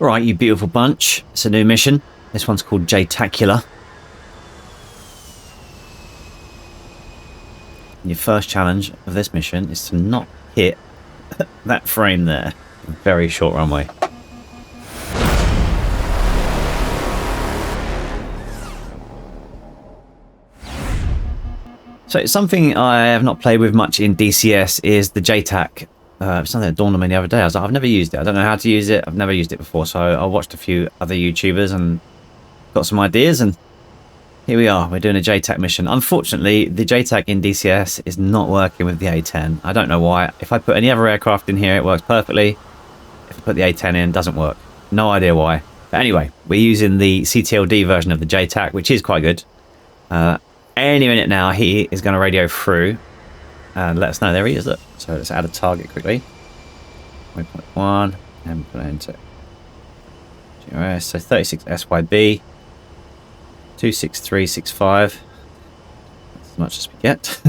Right, you beautiful bunch. It's a new mission. This one's called J-Tacular. Your first challenge of this mission is to not hit that frame there. Very short runway. So something I have not played with much in DCS is the JTAC. Something that dawned on me the other day. I was like, I've never used it. I don't know how to use it. I've never used it before. So I watched a few other YouTubers and got some ideas, and here we are. We're doing a JTAC mission. Unfortunately, the JTAC in DCS is not working with the A-10. I don't know why. If I put any other aircraft in here, it works perfectly. If I put the A-10 in, it doesn't work. No idea why. But anyway, we're using the CTLD version of the JTAC, which is quite good. Any minute now, he is going to radio through and let us know. There he is, look. So let's add a target quickly. 1.1 and put it into GRS. So 36 SYB. 26365. That's as much as we get.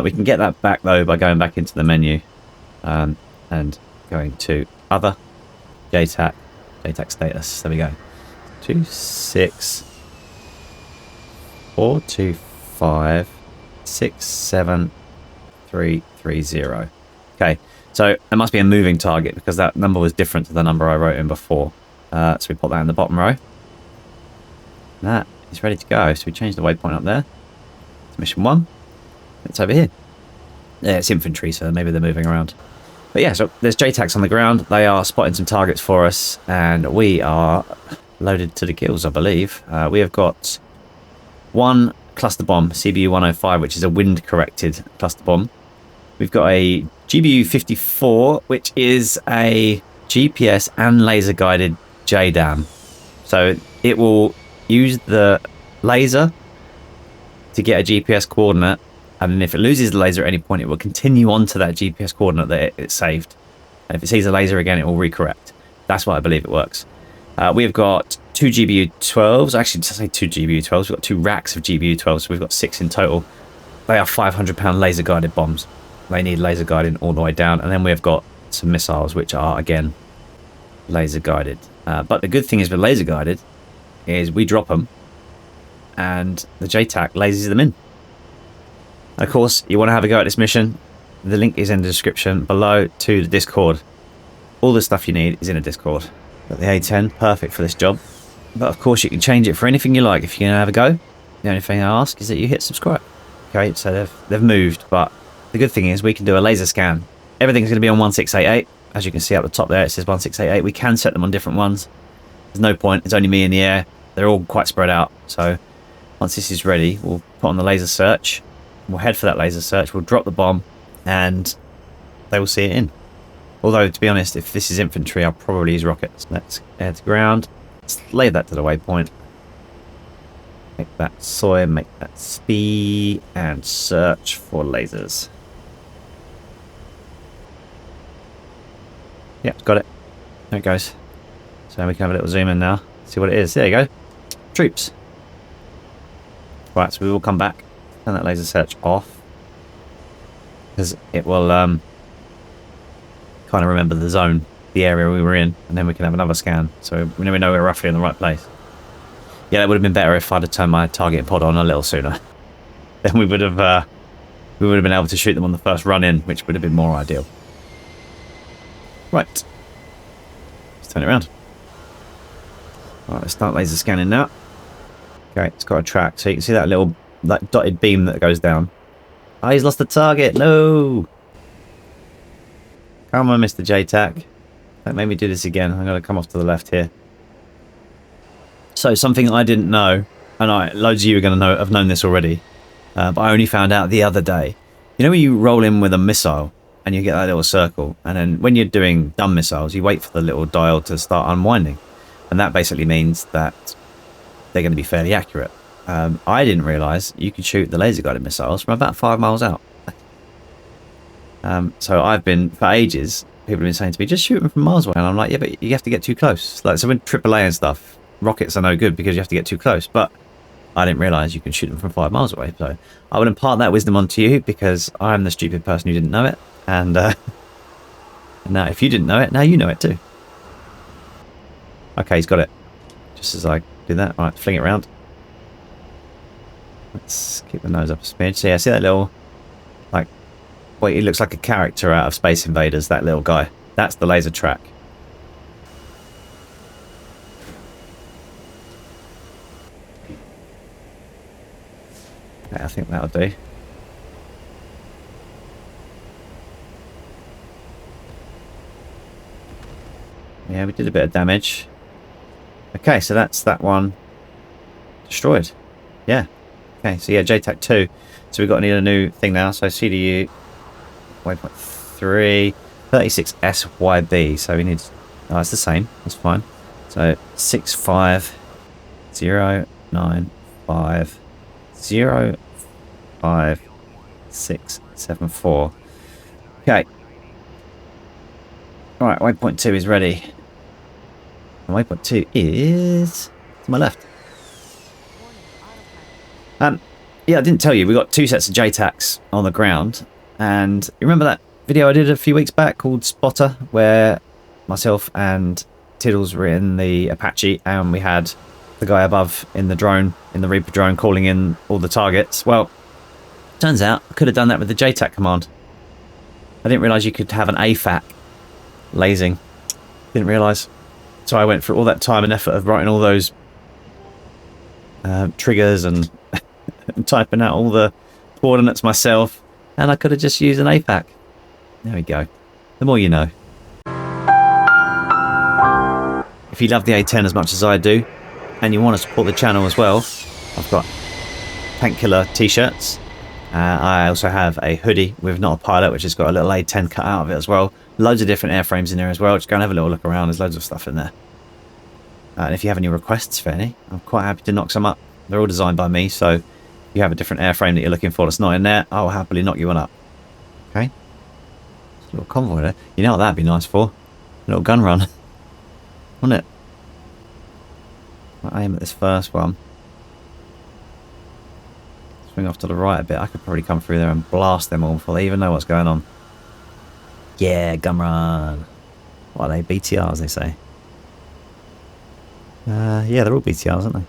We can get that back though by going back into the menu and going to other JTAC status. There we go. 264256730. Okay, so it must be a moving target because that number was different to the number I wrote in before. So we put that in the bottom row. That is ready to go. So we change the waypoint up there to mission 1. It's over here. Yeah, it's infantry, so maybe they're moving around. But yeah, so there's JTACs on the ground. They are spotting some targets for us, and we are loaded to the gills, I believe. We have got one cluster bomb, CBU 105, which is a wind corrected cluster bomb. We've got a GBU 54, which is a GPS and laser guided JDAM. So it will use the laser to get a GPS coordinate, and then if it loses the laser at any point, it will continue on to that GPS coordinate that it saved. And if it sees a laser again, it will recorrect. That's why I believe it works. We have got 2 GBU 12s. Actually, to say 2 GBU 12s, we've got 2 racks of GBU 12s, so we've got 6 in total. They are 500-pound laser guided bombs. They need laser guiding all the way down. And then we've got some missiles, which are again laser guided. But the good thing is with laser guided is we drop them and the JTAC lasers them in. And of course, you want to have a go at this mission. The link is in the description below to the Discord. All the stuff you need is in a Discord. Got the A-10, perfect for this job. But of course, you can change it for anything you like if you're going to have a go. The only thing I ask is that you hit subscribe. Okay, so they've moved, but the good thing is we can do a laser scan. Everything's going to be on 1688. As you can see up the top there, it says 1688. We can set them on different ones. There's no point. It's only me in the air. They're all quite spread out. So once this is ready, we'll put on the laser search. We'll head for that laser search. We'll drop the bomb and they will see it in. Although, to be honest, if this is infantry, I'll probably use rockets. Let's head to ground. Let's lay that to the waypoint. Make that soy, make that speed, and search for lasers. Yep, got it. There it goes. So we can have a little zoom in now. See what it is. There you go. Troops. Right, so we will come back. Turn that laser search off. Because it will kind of remember the zone, the area we were in. And then we can have another scan. So we know we're roughly in the right place. Yeah, it would have been better if I'd have turned my target pod on a little sooner. Then we would have been able to shoot them on the first run in, which would have been more ideal. Right. Let's turn it around. Alright, let's start laser scanning now. Okay, it's got a track. So you can see that little dotted beam that goes down. Oh, he's lost the target. No! Come on, Mr. JTAC. Don't make me do this again. I'm going to come off to the left here. So, something I didn't know, and loads of you are going to have known this already, but I only found out the other day. You know when you roll in with a missile, and you get that little circle, and then when you're doing dumb missiles, you wait for the little dial to start unwinding. And that basically means that they're going to be fairly accurate. I didn't realise you could shoot the laser guided missiles from about 5 miles out. So I've been, for ages, people have been saying to me, just shoot them from miles away. And I'm like, yeah, but you have to get too close. Like, so with AAA and stuff, rockets are no good because you have to get too close. But I didn't realise you can shoot them from 5 miles away. So I would impart that wisdom onto you because I'm the stupid person who didn't know it. And now if you didn't know it, now you know it too. Okay, he's got it. Just as I do that. Right, fling it around. Let's keep the nose up a smidge. So yeah, see that little, like, wait, he looks like a character out of Space Invaders, that little guy. That's the laser track. Yeah, I think that'll do. Yeah, we did a bit of damage. Okay, so that's that one destroyed. Yeah. Okay, so yeah, JTAC 2. So we've got to need a new thing now. So CDU waypoint 3, 36SYB. So we need, oh, it's the same. That's fine. So 650595674. Okay. Alright, waypoint 2 is ready. And waypoint 2 is to my left. Yeah, I didn't tell you, we got 2 sets of JTACs on the ground. And you remember that video I did a few weeks back called Spotter, where myself and Tiddles were in the Apache and we had the guy above in the drone, in the Reaper drone, calling in all the targets? Well, turns out I could have done that with the JTAC command. I didn't realise you could have an AFAC lasing. Didn't realise. So I went through all that time and effort of writing all those triggers and typing out all the coordinates myself, and I could have just used an AFAC. There we go. The more you know. If you love the A10 as much as I do, and you want to support the channel as well, I've got Tank Killer t-shirts. I also have a hoodie with Not a Pilot, which has got a little A10 cut out of it as well. Loads of different airframes in there as well. Just go and have a little look around. There's loads of stuff in there. And if you have any requests for any, I'm quite happy to knock some up. They're all designed by me, so if you have a different airframe that you're looking for that's not in there, I'll happily knock you one up. Okay? A little convoy there. You know what that'd be nice for? A little gun run. Wouldn't it? I'll aim at this first one. Swing off to the right a bit. I could probably come through there and blast them all before they even know what's going on. Yeah, gun run. What are they? BTRs, they say. Yeah, they're all BTRs, aren't they?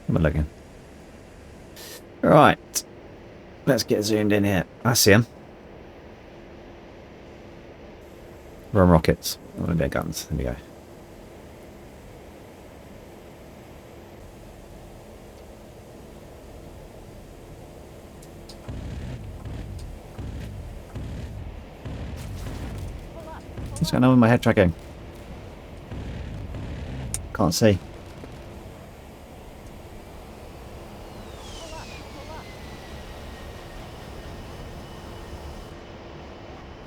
We're looking. Right. Let's get zoomed in here. I see them. Run rockets. I want a bit of guns. There we go. What's going on with my head tracking? Can't see.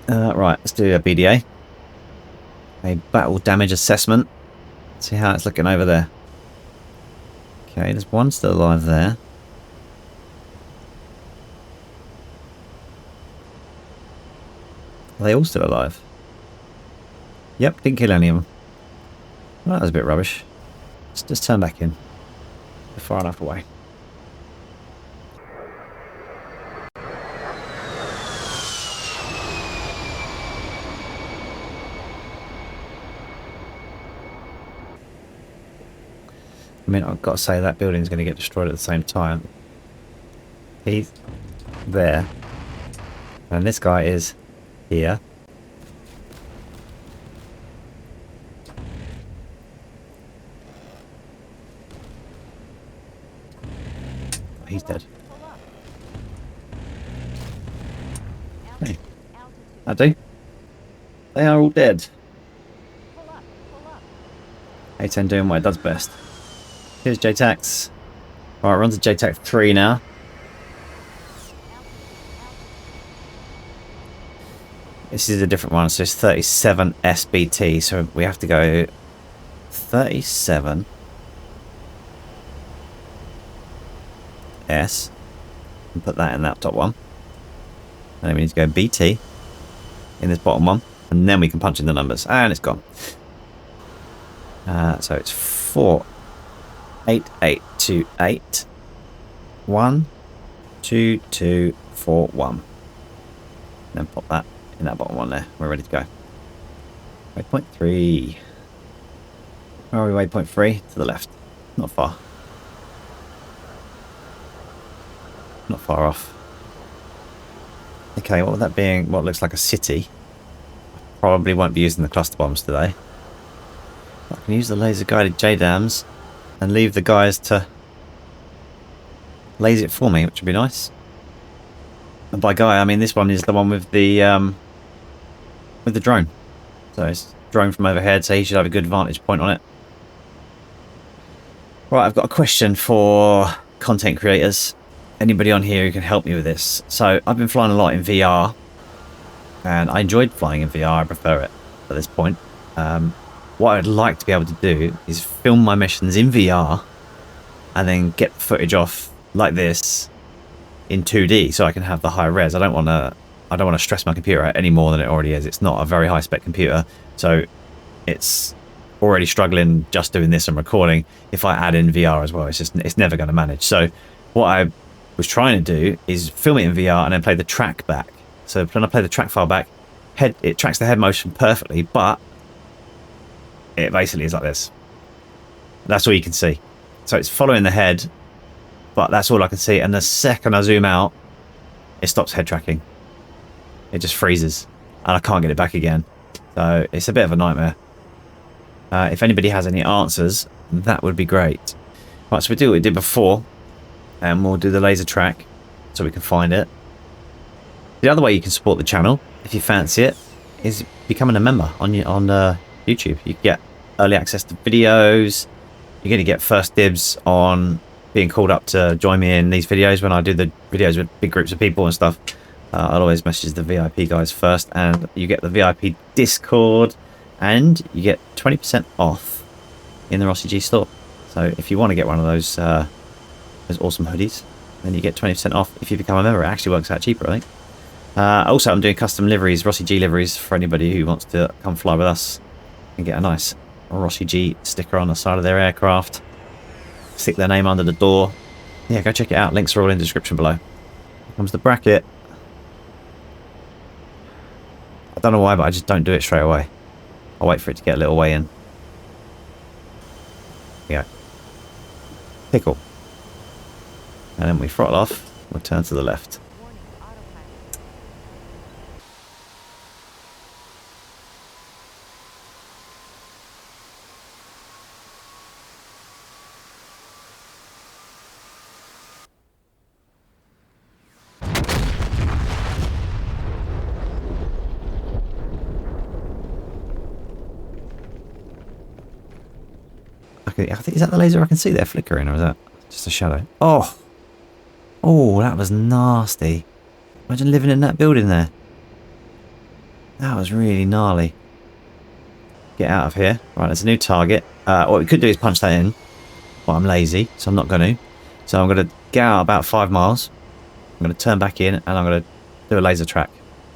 Right, let's do a BDA. A battle damage assessment. See how it's looking over there. Okay, there's one still alive there. Are they all still alive? Yep, didn't kill any of them. Well, that was a bit rubbish. Let's just turn back in. We're far enough away. I mean, I've got to say that building's going to get destroyed at the same time. He's there. And this guy is here. He's dead. Hey, I do. They are all dead. A10 doing what it does best. Here's JTACs. Alright, we're on to JTAC 3 now. This is a different one, so it's 37 SBT, so we have to go 37 S and put that in that top one. And then we need to go BT in this bottom one, and then we can punch in the numbers, and it's gone. So it's 48828 12241. Then pop that in that bottom one there. We're ready to go. Waypoint 3. Where are we? Waypoint 3 to the left. Not far. Not far off. Okay, what would that being? What looks like a city. Probably won't be using the cluster bombs today. I can use the laser guided JDAMs and leave the guys to laser it for me, which would be nice. And by guy, I mean this one is the one with the drone. So it's drone from overhead, so he should have a good vantage point on it. Right, I've got a question for content creators. Anybody on here who can help me with this? So I've been flying a lot in VR, and I enjoyed flying in VR. I prefer it at this point. What I'd like to be able to do is film my missions in VR and then get the footage off like this in 2D, so I can have the high res. I don't want to stress my computer out any more than it already is. It's not a very high spec computer, so it's already struggling just doing this and recording. If I add in VR as well, it's never going to manage. So what I was trying to do is film it in VR and then play the track back. So when I play the track file back, it tracks the head motion perfectly, but it basically is like this. That's all you can see. So it's following the head, but that's all I can see. And the second I zoom out, it stops head tracking. It just freezes, and I can't get it back again. So it's a bit of a nightmare. If anybody has any answers, that would be great. Right, so we do what we did before, and we'll do the laser track so we can find it. The other way you can support the channel, if you fancy it, is becoming a member on YouTube. You get early access to videos. You're going to get first dibs on being called up to join me in these videos when I do the videos with big groups of people and stuff. I'll always message the VIP guys first, and you get the VIP Discord, and you get 20% off in the Rossi G store. So if you want to get one of those awesome hoodies, then you get 20% off if you become a member. It actually works out cheaper, I think. Also, I'm doing custom liveries, Rossi G liveries, for anybody who wants to come fly with us and get a nice Rossi G sticker on the side of their aircraft. Stick their name under the door. Yeah, go check it out. Links are all in the description below. Here comes the bracket. I don't know why, but I just don't do it straight away. I'll wait for it to get a little way in. There we go. Pickle. And then we throttle off. We'll turn to the left. I think, is that the laser I can see there flickering, or is that just a shadow? Oh, that was nasty. Imagine living in that building there. That was really gnarly. Get out of here. Right, there's a new target. What we could do is punch that in, but I'm lazy, so I'm not going to. So I'm going to get out about 5 miles. I'm going to turn back in, and I'm going to do a laser track,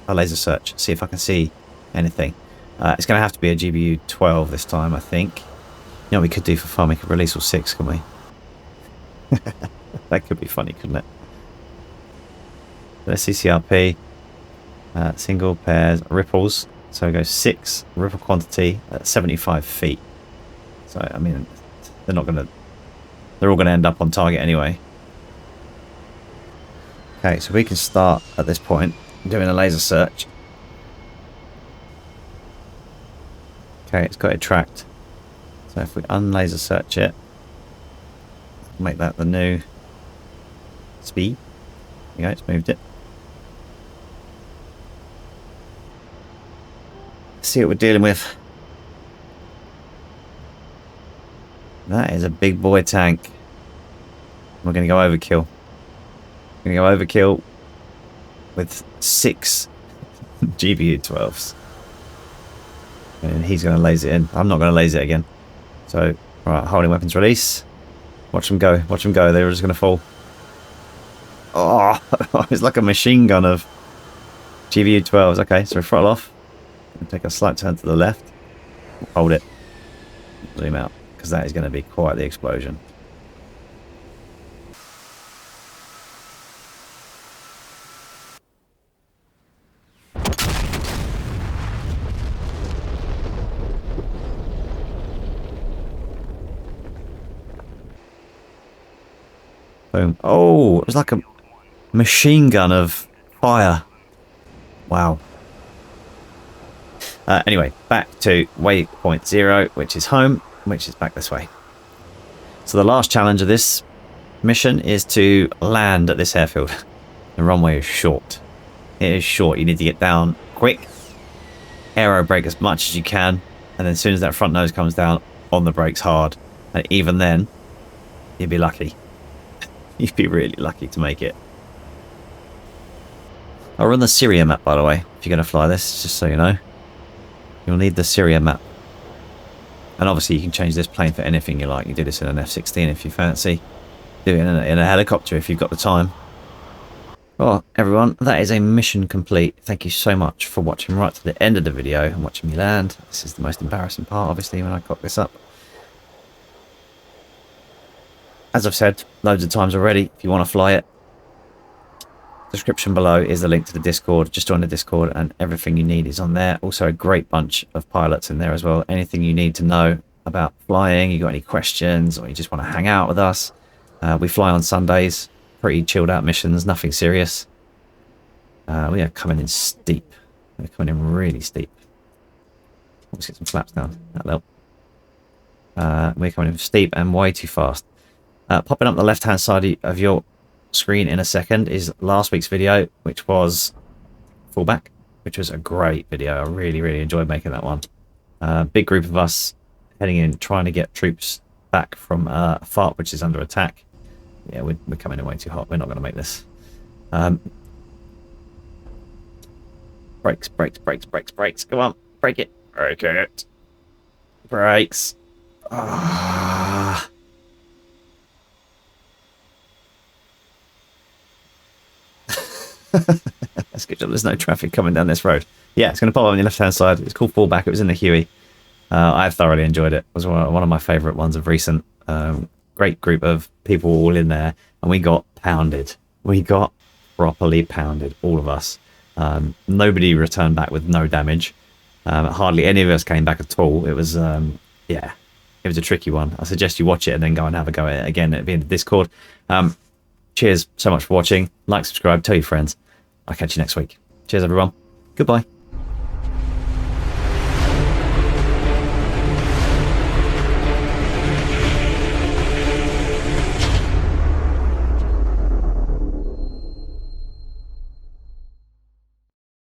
a laser search, see if I can see anything. It's going to have to be a GBU 12 this time, I think. You know what we could do for fun? We could release all 6, couldn't we? That could be funny, couldn't it? Let's CCRP. Single pairs, ripples. So we go 6 ripple quantity at 75 feet. So, I mean, they're all going to end up on target anyway. Okay, so we can start at this point doing a laser search. Okay, it's got it tracked. So if we unlaser search it, make that the new speed. There you go, it's moved it. Let's see what we're dealing with. That is a big boy tank. We're going to go overkill. We're going to go overkill with 6 GBU 12s. And he's going to laser it in. I'm not going to laser it again. So, right, holding weapons release. Watch them go. Watch them go. They were just going to fall. Oh, it's like a machine gun of GBU 12s. Okay, so we throttle off. Take a slight turn to the left. Hold it. Zoom out, because that is going to be quite the explosion. Boom. Oh, it was like a machine gun of fire. Wow. Anyway, back to waypoint 0, which is home, which is back this way. So the last challenge of this mission is to land at this airfield. The runway is short. It is short. You need to get down quick, aero brake as much as you can, and then as soon as that front nose comes down, on the brakes hard. And even then, you'd be lucky. You'd be really lucky to make it. I'll run the Syria map, by the way, if you're going to fly this, just so you know. You'll need the Syria map. And obviously you can change this plane for anything you like. You do this in an F-16 if you fancy. Do it in a helicopter if you've got the time. Well, everyone, that is a mission complete. Thank you so much for watching right to the end of the video and watching me land. This is the most embarrassing part, obviously, when I got this up. As I've said loads of times already, if you want to fly it, description below is the link to the Discord. Just join the Discord and everything you need is on there. Also a great bunch of pilots in there as well. Anything you need to know about flying, you got any questions, or you just want to hang out with us. We fly on Sundays. Pretty chilled out missions, nothing serious. We are coming in steep. We're coming in really steep. Let's get some flaps down. That'll help. We're coming in steep and way too fast. Popping up the left hand side of your screen in a second is last week's video, which was fallback, which was a great video. I really enjoyed making that one. Big group of us heading in, trying to get troops back from FARP, which is under attack. Yeah, we're coming in way too hot. We're not going to make this. Brakes. Come on, break it. Break it. Brakes. Ah. Let's get sure there's no traffic coming down this road. Yeah, it's going to pop up on your left-hand side. It's called Fallback. It was in the Huey. I've thoroughly enjoyed it. It was one of my favourite ones of recent. Great group of people all in there, and we got pounded. We got properly pounded, all of us. Nobody returned back with no damage. Hardly any of us came back at all. It was, yeah, it was a tricky one. I suggest you watch it and then go and have a go at it again at the end of Discord. Cheers so much for watching. Like, subscribe, tell your friends. I'll catch you next week. Cheers, everyone. Goodbye.